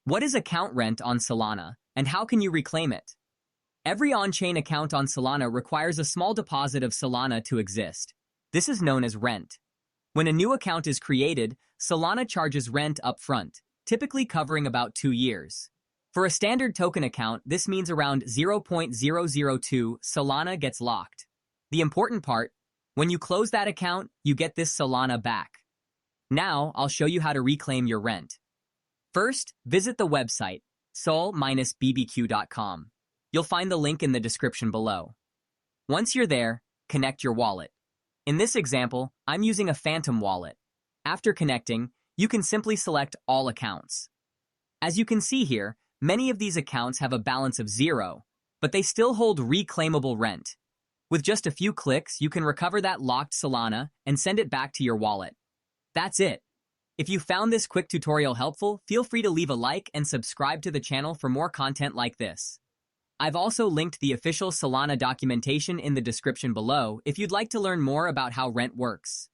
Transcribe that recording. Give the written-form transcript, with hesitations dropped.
What is account rent on Solana, and how can you reclaim it? Every on-chain account on Solana requires a small deposit of Solana to exist. This is known as rent. When a new account is created, Solana charges rent upfront, typically covering about 2 years. For a standard token account, this means around 0.002 Solana gets locked. The important part, when you close that account, you get this Solana back. Now, I'll show you how to reclaim your rent. First, visit the website, SOL-BBQ.com. You'll find the link in the description below. Once you're there, connect your wallet. In this example, I'm using a Phantom wallet. After connecting, you can simply select all accounts. As you can see here, many of these accounts have a balance of 0, but they still hold reclaimable rent. With just a few clicks, you can recover that locked Solana and send it back to your wallet. That's it. If you found this quick tutorial helpful, feel free to leave a like and subscribe to the channel for more content like this. I've also linked the official Solana documentation in the description below if you'd like to learn more about how rent works.